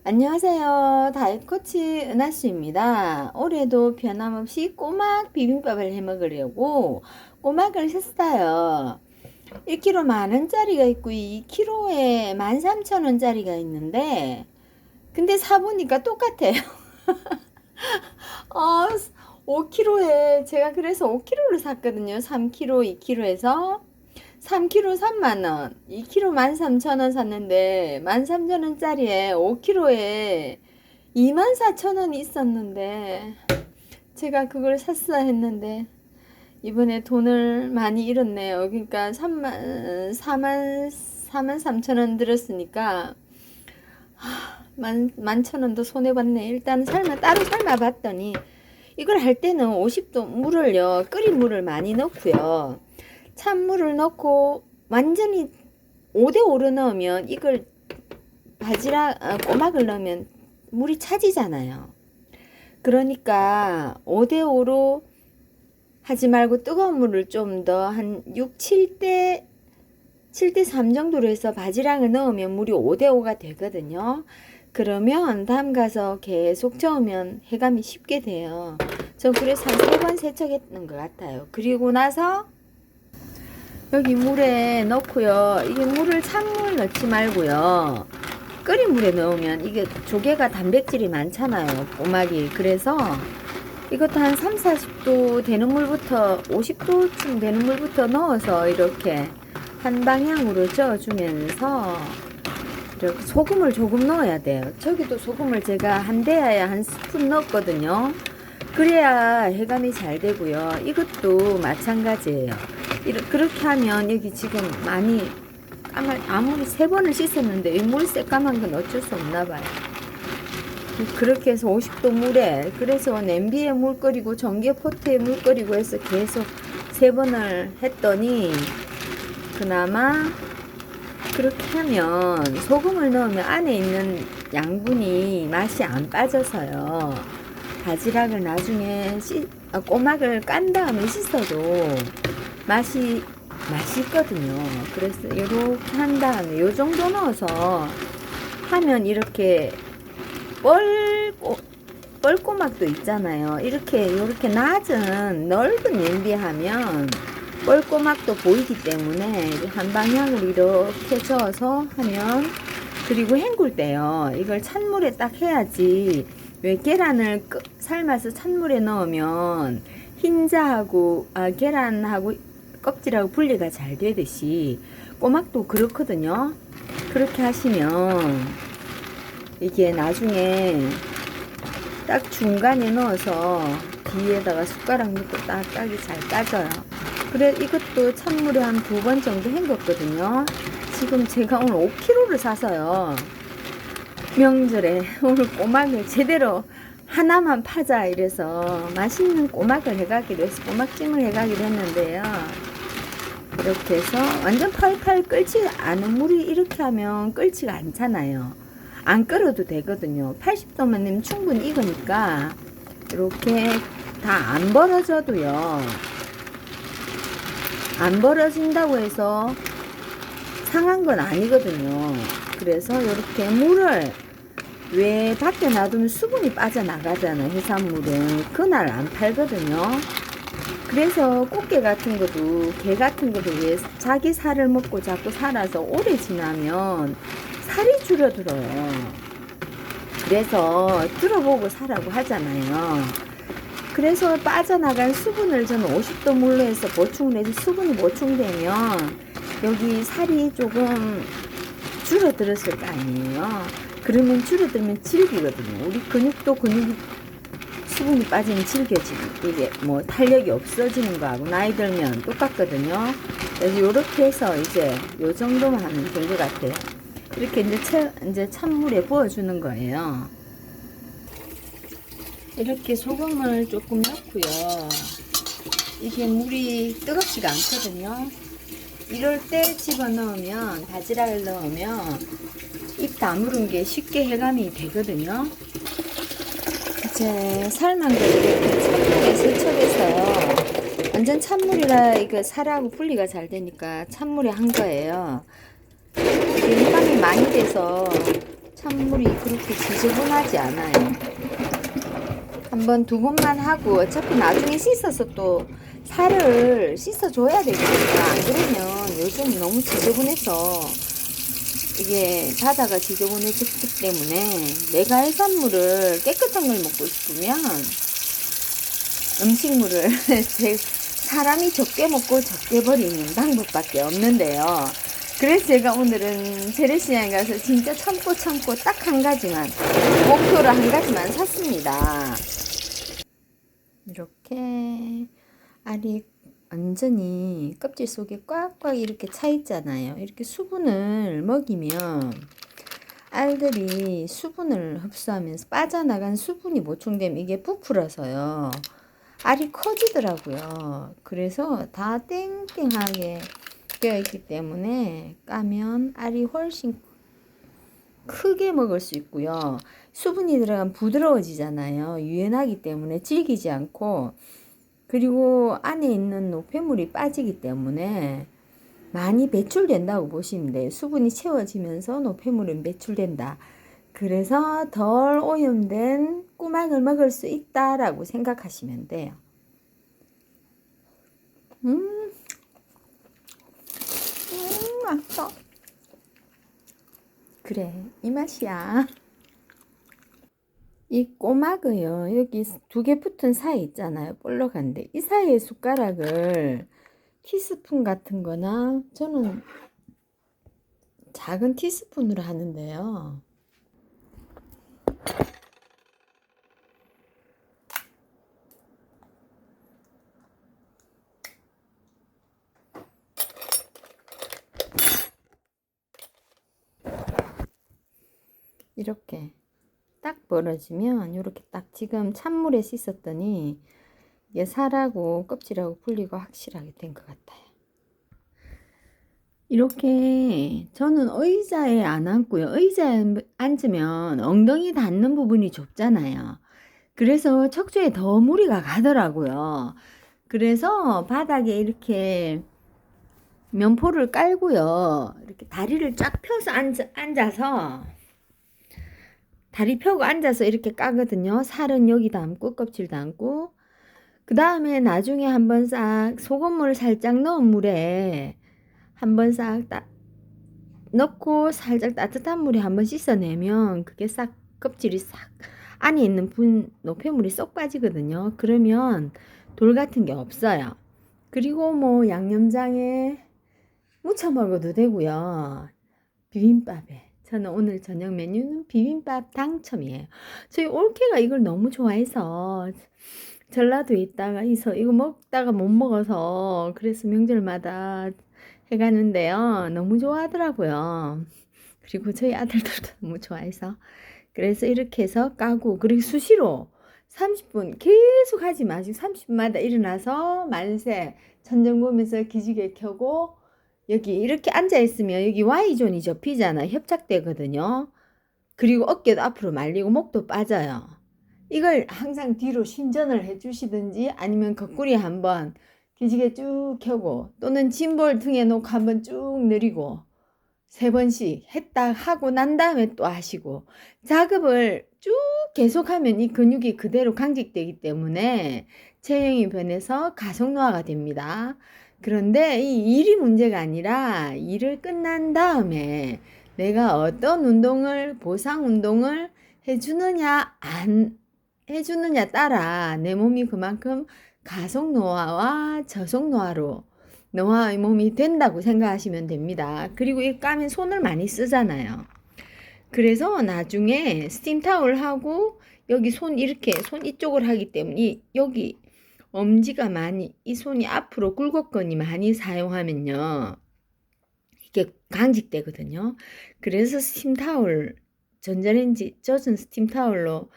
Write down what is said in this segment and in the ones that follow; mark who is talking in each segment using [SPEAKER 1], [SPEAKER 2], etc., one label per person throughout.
[SPEAKER 1] 안녕하세요. 다이코치 은하수입니다. 올해도 변함없이 꼬막 비빔밥을 해 먹으려고 꼬막을 샀어요. 1kg 만원짜리가 있고 2kg에 13,000원짜리가 있는데 근데 사보니까 똑같아요. 어, 5kg에 제가 그래서 5kg를 샀거든요. 3kg, 2kg에서 3kg 3만원, 2kg 13,000원 샀는데 13,000원짜리에 5kg에 24,000원이 있었는데 제가 그걸 샀어야 했는데 이번에 돈을 많이 잃었네요. 그러니까 43,000원 들었으니까 11,000원도 손해봤네. 일단 따로 삶아봤더니 이걸 할 때는 50도 물을요, 끓인 물을 많이 넣고요. 찬물을 넣고 완전히 5대5로 넣으면 이걸 꼬막을 넣으면 물이 차지잖아요. 그러니까 5대5로 하지 말고 뜨거운 물을 좀 더 한 7대3 정도로 해서 바지락을 넣으면 물이 5대5가 되거든요. 그러면 다음 가서 계속 저으면 해감이 쉽게 돼요. 전 그래서 한 3번 세척했던 것 같아요. 그리고 나서 여기 물에 넣고요. 이게 물을 찬물 넣지 말고요. 끓인 물에 넣으면 이게 조개가 단백질이 많잖아요. 꼬막이. 그래서 이것도 한 3, 40도 되는 물부터 50도쯤 되는 물부터 넣어서 이렇게 한 방향으로 저어주면서 이렇게 소금을 조금 넣어야 돼요. 저기도 소금을 제가 한 대야에 한 스푼 넣었거든요. 그래야 해감이 잘 되고요. 이것도 마찬가지예요. 그렇게 하면 여기 지금 많이 아무리 3번을 씻었는데 이 물 새까만 건 어쩔 수 없나 봐요. 그렇게 해서 50도 물에, 그래서 냄비에 물 끓이고 전기포트에 물 끓이고 해서 계속 3번을 했더니 그나마 그렇게 하면 소금을 넣으면 안에 있는 양분이 맛이 안 빠져서요. 바지락을 나중에 꼬막을 깐 다음에 씻어도 맛이 있거든요. 그래서 이렇게 한 다음에 요 정도 넣어서 하면 이렇게 뻘꼬막도 있잖아요. 이렇게 낮은 넓은 냄비 하면 뻘꼬막도 보이기 때문에 한 방향으로 이렇게 저어서 하면, 그리고 헹굴 때요, 이걸 찬물에 딱 해야지. 왜 계란을 삶아서 찬물에 넣으면 흰자하고 계란하고 껍질하고 분리가 잘 되듯이 꼬막도 그렇거든요. 그렇게 하시면 이게 나중에 딱 중간에 넣어서 뒤에다가 숟가락 넣고 딱딱이 잘 까져요. 그래 이것도 찬물에 한 2번 정도 헹궜거든요. 지금 제가 오늘 5kg를 사서요. 명절에 오늘 꼬막을 제대로 하나만 파자 이래서 맛있는 꼬막을 해가기로 해서 꼬막찜을 해가기로 했는데요. 이렇게 해서 완전 팔팔 끓지 않은 물이 이렇게 하면 끓지가 않잖아요. 안 끓어도 되거든요. 80도만 되면 충분히 익으니까 이렇게 다 안 벌어져도요. 안 벌어진다고 해서 상한 건 아니거든요. 그래서 이렇게 물을 왜 밖에 놔두면 수분이 빠져나가잖아요. 해산물은 그날 안 팔거든요. 그래서 꽃게 같은 것도, 게 같은 것도 왜 자기 살을 먹고 자꾸 살아서 오래 지나면 살이 줄어들어요. 그래서 들어보고 사라고 하잖아요. 그래서 빠져나간 수분을 저는 50도 물로 해서 보충을 해서 수분이 보충되면 여기 살이 조금 줄어들었을 거 아니에요. 그러면 줄어들면 질기거든요. 우리 근육도 수분이 빠지면 질겨지고 이게 뭐 탄력이 없어지는 거하고 나이 들면 똑같거든요. 그래서 이렇게 해서 이제 요 정도만 하면 될 것 같아요. 이렇게 이제 찬물에 부어주는 거예요. 이렇게 소금을 조금 넣고요. 이게 물이 뜨겁지가 않거든요. 이럴 때 집어넣으면, 바지락을 넣으면 입 다무른 게 쉽게 해감이 되거든요. 이제 삶은 거 이렇게 찬물에 세척해서요. 완전 찬물이라 이거 살하고 분리가 잘 되니까 찬물에 한 거예요. 이게 해감이 많이 돼서 찬물이 그렇게 지저분하지 않아요. 한번 두 번만 하고 어차피 나중에 씻어서 또 살을 씻어줘야 되거든요. 안 그러면 요즘 너무 지저분해서 이게 바다가 지저분해졌기 때문에 내가 해산물을 깨끗한 걸 먹고 싶으면 음식물을 사람이 적게 먹고 적게 버리는 방법밖에 없는데요. 그래서 제가 오늘은 재래시장에 가서 진짜 참고 딱 한 가지만, 목표로 한 가지만 샀습니다. 이렇게 알이 완전히 껍질 속에 꽉꽉 이렇게 차 있잖아요. 이렇게 수분을 먹이면 알들이 수분을 흡수하면서 빠져나간 수분이 보충되면 이게 부풀어서요, 알이 커지더라고요. 그래서 다 땡땡하게 되어 있기 때문에 까면 알이 훨씬 크게 먹을 수 있고요. 수분이 들어가면 부드러워지잖아요. 유연하기 때문에 질기지 않고, 그리고 안에 있는 노폐물이 빠지기 때문에 많이 배출된다고 보시면 돼요. 수분이 채워지면서 노폐물은 배출된다. 그래서 덜 오염된 꼬막을 먹을 수 있다라고 생각하시면 돼요. 맛있어. 그래, 이 맛이야. 이 꼬막을요, 여기 두 개 붙은 사이 있잖아요. 볼록한데 이 사이에 숟가락을 티스푼 같은 거나, 저는 작은 티스푼으로 하는데요, 이렇게 딱 벌어지면 이렇게 딱, 지금 찬물에 씻었더니 이게 살하고 껍질하고 분리가 확실하게 된 것 같아요. 이렇게 저는 의자에 안 앉고요. 의자에 앉으면 엉덩이 닿는 부분이 좁잖아요. 그래서 척추에 더 무리가 가더라고요. 그래서 바닥에 이렇게 면포를 깔고요, 이렇게 다리를 쫙 펴서 앉아서 다리 펴고 앉아서 이렇게 까거든요. 살은 여기 담고 껍질 담고, 그 다음에 나중에 한번 싹 소금물 살짝 넣은 물에 한번 싹 넣고 살짝 따뜻한 물에 한번 씻어내면 그게 싹 껍질이 싹 안에 있는 노폐물이 쏙 빠지거든요. 그러면 돌 같은 게 없어요. 그리고 뭐 양념장에 무쳐 먹어도 되고요. 비빔밥에, 저는 오늘 저녁 메뉴는 비빔밥 당첨이에요. 저희 올케가 이걸 너무 좋아해서 전라도에 있다가 이거 먹다가 못 먹어서 그래서 명절마다 해가는데요, 너무 좋아하더라고요. 그리고 저희 아들들도 너무 좋아해서, 그래서 이렇게 해서 까고, 그리고 수시로 30분 계속 하지 마시고 30분마다 일어나서 만세 천정 보면서 기지개 켜고, 여기 이렇게 앉아 있으면 여기 Y존이 접히잖아. 협착되거든요. 그리고 어깨도 앞으로 말리고 목도 빠져요. 이걸 항상 뒤로 신전을 해 주시든지, 아니면 거꾸리 한번 기지개 쭉 켜고, 또는 짐볼 등에 놓고 한번 쭉 내리고 3번씩 했다 하고 난 다음에 또 하시고, 작업을 쭉 계속하면 이 근육이 그대로 강직되기 때문에 체형이 변해서 가속노화가 됩니다. 그런데 이 일이 문제가 아니라, 일을 끝난 다음에 내가 어떤 운동을, 보상 운동을 해주느냐 안 해주느냐 따라 내 몸이 그만큼 가속노화와 저속노화로 노화의 몸이 된다고 생각하시면 됩니다. 그리고 이 까면 손을 많이 쓰잖아요. 그래서 나중에 스팀 타월 하고 여기 손 이렇게 손 이쪽을 하기 때문에 여기 엄지가 많이, 이 손이 앞으로 굴곡근이 많이 사용하면요, 이게 강직되거든요. 그래서 스팀 타월, 전자레인지 젖은 스팀 타월로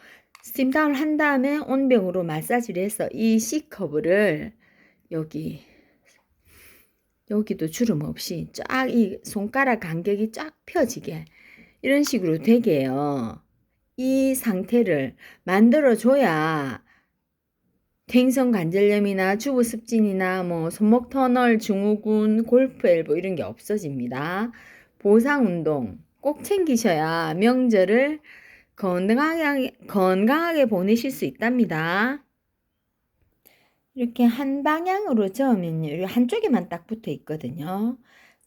[SPEAKER 1] 스팀 타월 한 다음에 온병으로 마사지를 해서 이 C커브를 여기도 주름 없이 쫙 이 손가락 간격이 쫙 펴지게 이런 식으로 되게 해요. 이 상태를 만들어 줘야 퇴행성 관절염이나 주부습진이나 뭐 손목 터널 증후군, 골프 엘보 이런 게 없어집니다. 보상 운동, 꼭 챙기셔야 명절을 건강하게 보내실 수 있답니다. 이렇게 한 방향으로 저으면요, 한쪽에만 딱 붙어 있거든요.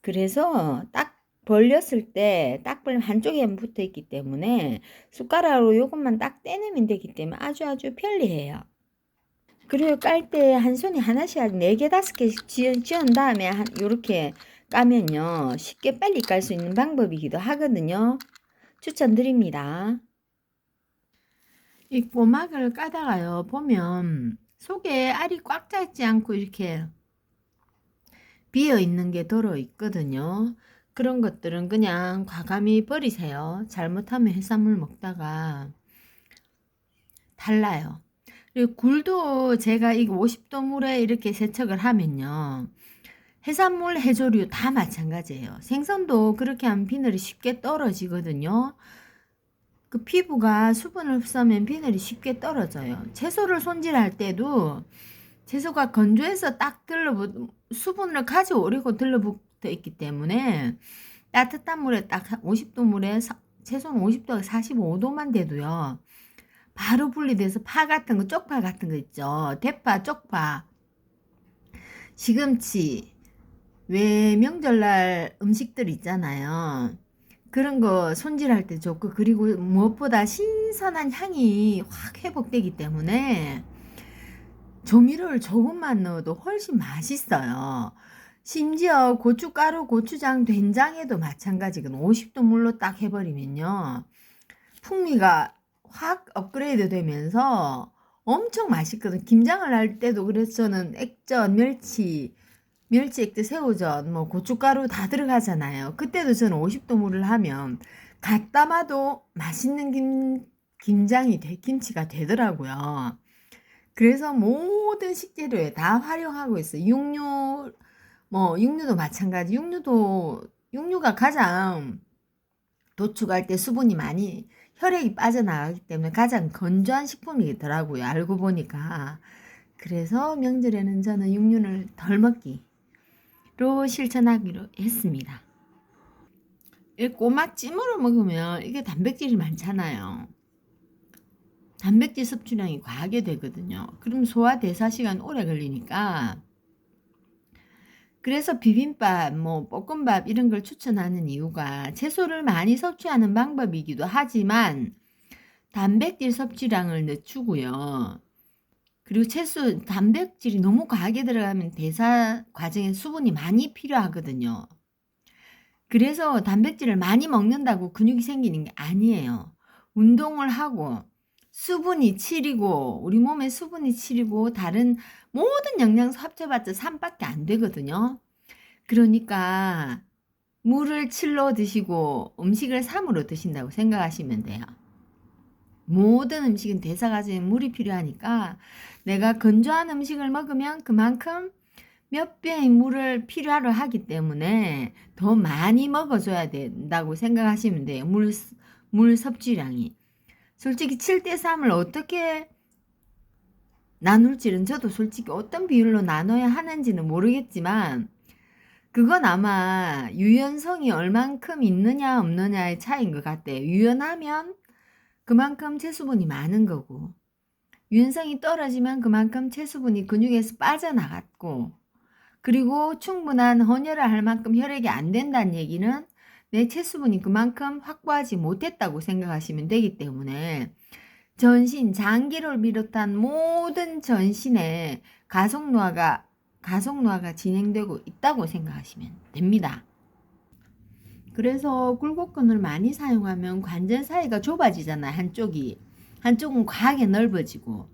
[SPEAKER 1] 그래서 딱 벌렸을 때 딱 벌리면 한쪽에만 붙어 있기 때문에 숟가락으로 요것만 딱 떼내면 되기 때문에 아주 편리해요. 그리고 깔 때 한 손에 하나씩 4개 5개씩 쥐은 다음에 요렇게 까면요, 쉽게 빨리 깔 수 있는 방법이기도 하거든요. 추천드립니다. 이 꼬막을 까다가요, 보면 속에 알이 꽉 차 있지 않고 이렇게 비어 있는 게 들어 있거든요. 그런 것들은 그냥 과감히 버리세요. 잘못하면 해산물 먹다가 달라요. 그리고 굴도 제가 이거 50도 물에 이렇게 세척을 하면요, 해산물, 해조류 다 마찬가지예요. 생선도 그렇게 하면 비늘이 쉽게 떨어지거든요. 그 피부가 수분을 흡수하면 비늘이 쉽게 떨어져요. 채소를 손질할 때도 채소가 건조해서 딱 수분을 가져오려고 들러붙어 있기 때문에 따뜻한 물에 딱 50도 물에 채소는 50도에서 45도만 돼도요, 바로 분리돼서 파 같은 거, 쪽파 같은 거 있죠. 대파, 쪽파, 시금치, 왜 명절날 음식들 있잖아요. 그런 거 손질할 때 좋고, 그리고 무엇보다 신선한 향이 확 회복되기 때문에 조미료를 조금만 넣어도 훨씬 맛있어요. 심지어 고춧가루, 고추장, 된장에도 마찬가지거든요. 50도 물로 딱 해버리면요, 풍미가 확 업그레이드 되면서 엄청 맛있거든. 김장을 할 때도 그래서 저는 액젓, 멸치 액젓, 새우젓, 뭐 고춧가루 다 들어가잖아요. 그때도 저는 50도 물을 하면 갓 담아도 맛있는 김치가 되더라고요. 그래서 모든 식재료에 다 활용하고 있어요. 육류도 마찬가지. 육류가 가장 도축할 때 수분이 많이, 혈액이 빠져나가기 때문에 가장 건조한 식품이더라고요. 알고 보니까. 그래서 명절에는 저는 육류를 덜 먹기로 실천하기로 했습니다. 이 꼬막 찜으로 먹으면 이게 단백질이 많잖아요. 단백질 섭취량이 과하게 되거든요. 그럼 소화 대사 시간 오래 걸리니까, 그래서 비빔밥, 뭐 볶음밥 이런 걸 추천하는 이유가 채소를 많이 섭취하는 방법이기도 하지만 단백질 섭취량을 늦추고요. 그리고 단백질이 너무 과하게 들어가면 대사 과정에 수분이 많이 필요하거든요. 그래서 단백질을 많이 먹는다고 근육이 생기는 게 아니에요. 운동을 하고 우리 몸의 수분이 치리고 다른 모든 영양소 합쳐봤자 3밖에 안 되거든요. 그러니까 물을 7로 드시고 음식을 3으로 드신다고 생각하시면 돼요. 모든 음식은 대사 과정에 물이 필요하니까 내가 건조한 음식을 먹으면 그만큼 몇 배의 물을 필요로 하기 때문에 더 많이 먹어줘야 된다고 생각하시면 돼요. 물 섭취량이. 솔직히 7대3을 어떻게 나눌지는 저도 솔직히 어떤 비율로 나눠야 하는지는 모르겠지만, 그건 아마 유연성이 얼만큼 있느냐 없느냐의 차이인 것 같아요. 유연하면 그만큼 체수분이 많은 거고, 유연성이 떨어지면 그만큼 체수분이 근육에서 빠져나갔고, 그리고 충분한 헌혈을 할 만큼 혈액이 안 된다는 얘기는 내 체수분이 그만큼 확보하지 못했다고 생각하시면 되기 때문에 전신, 장기를 비롯한 모든 전신에 가속노화가 진행되고 있다고 생각하시면 됩니다. 그래서 굴곡근을 많이 사용하면 관절 사이가 좁아지잖아요. 한쪽은 과하게 넓어지고,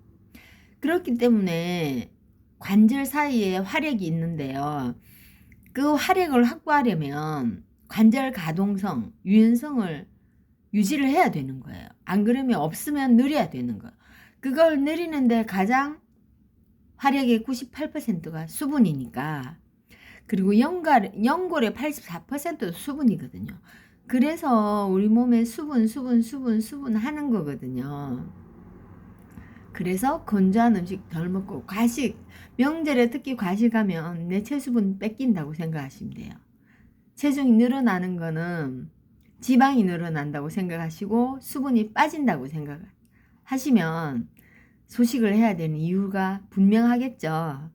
[SPEAKER 1] 그렇기 때문에 관절 사이에 활액이 있는데요, 그 활액을 확보하려면 관절 가동성, 유연성을 유지를 해야 되는 거예요. 안 그러면 없으면 느려야 되는 거예요. 그걸 느리는데 가장 활액의 98%가 수분이니까, 그리고 연골의 84%도 수분이거든요. 그래서 우리 몸에 수분 하는 거거든요. 그래서 건조한 음식 덜 먹고, 명절에 특히 과식하면 내 체수분 뺏긴다고 생각하시면 돼요. 체중이 늘어나는 거는 지방이 늘어난다고 생각하시고 수분이 빠진다고 생각하시면 소식을 해야 되는 이유가 분명하겠죠.